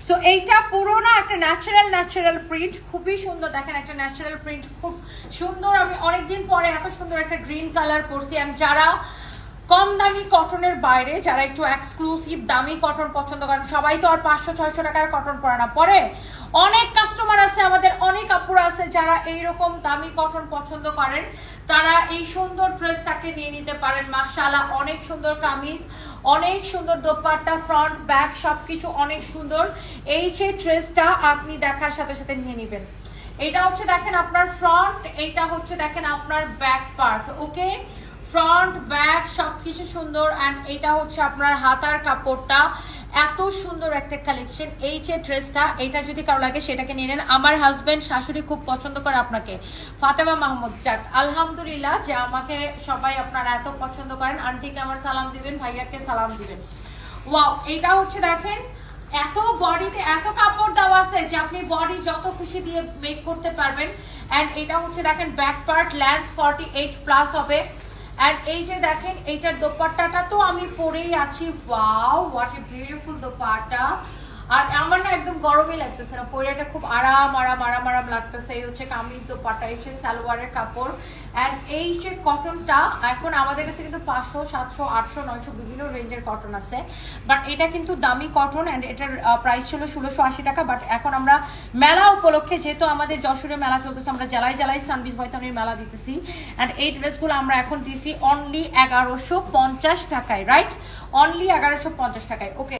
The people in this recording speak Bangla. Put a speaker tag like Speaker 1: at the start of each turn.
Speaker 1: সো এইটা পুরো না একটা ন্যাচারাল প্রিন্ট, খুবই সুন্দর। দেখেন একটা ন্যাচারাল প্রিন্ট, খুব সুন্দর। আমি অনেকদিন পরে এত সুন্দর একটা গ্রিন কালার পরছি। আমি যারা কম দামি কটনের বাইরে, যারা একটু এক্সক্লুসিভ দামি কটন পছন্দ করেন, সবাই তো আর 500-600 টাকার কটন পরে না, পরে অনেক কাস্টমার আছে আমাদের, অনেক আপুরা আছে যারা এইরকম দামি কটন পছন্দ করেন, তারা এই সুন্দর ড্রেসটাকে নিয়ে নিতে পারেন। মাশাআল্লাহ, অনেক সুন্দর কামিজ, অনেক সুন্দর দোপাট্টা, ফ্রন্ট ব্যাক সবকিছু অনেক সুন্দর। এই যে ড্রেসটা আপনি দেখার সাথে সাথে নিয়ে নেবেন। এটা হচ্ছে দেখেন আপনার ফ্রন্ট, এইটা হচ্ছে দেখেন আপনার ব্যাক পার্ট। ওকে, ফ্রন্ট ব্যাক সবকিছু সুন্দর। অ্যান্ড এটা হচ্ছে আপনার হাতার কাপড়টা, এত সুন্দর একটা কালেকশন। এই যে ড্রেসটা, এটা যদি কারো লাগে সেটাকে নিয়ে নেন। আমার হাজবেন্ড শাশুড়ি খুব পছন্দ করে আপনাকে, ফাতেমা মাহমুদ। যাক আলহামদুলিল্লাহ যে আমাকে সবাই আপনারা এত পছন্দ করেন। আন্টিকে আমার সালাম দিবেন, ভাইয়াকে সালাম দিবেন। ওয়াও, এটা হচ্ছে দেখেন এত বডিতে এত কাপড় দেওয়া আছে যে আপনি বডি যত খুশি দিয়ে মেক করতে পারবেন। অ্যান্ড এটা হচ্ছে দেখেন ব্যাক পার্ট, লেন্থ 48+ হবে। এন্ড এই যে দেখেন এইটার দোপাট্টাটা তো আমি পরেই আছি। Wow, what a beautiful dupatta. আর আমার না একদম গরমই লাগতেছে না, পরে এটা খুব আরাম লাগতেছে। এই হচ্ছে কামিজ, দোপাট্টা, এই হচ্ছে সালোয়ারের কাপড়। এন্ড এই যে কটনটা, এখন আমাদের কাছে কিন্তু 500, 700, 800, 900 বিভিন্ন রেঞ্জের কটন আছে, বাট এটা কিন্তু দামি কটন। এন্ড এটার প্রাইস ছিল 1680 টাকা। বাট এখন আমরা মেলা উপলক্ষে, যেহেতু আমাদের যশোরে মেলা চলতেছে, আমরা জেলায় সানবিজ বয়তনের মেলা দিতেছি। এন্ড এই ড্রেসগুলো আমরা এখন দিছি অনলি 1150 টাকায়, রাইট? অনলি 1150 টাকায়। ওকে।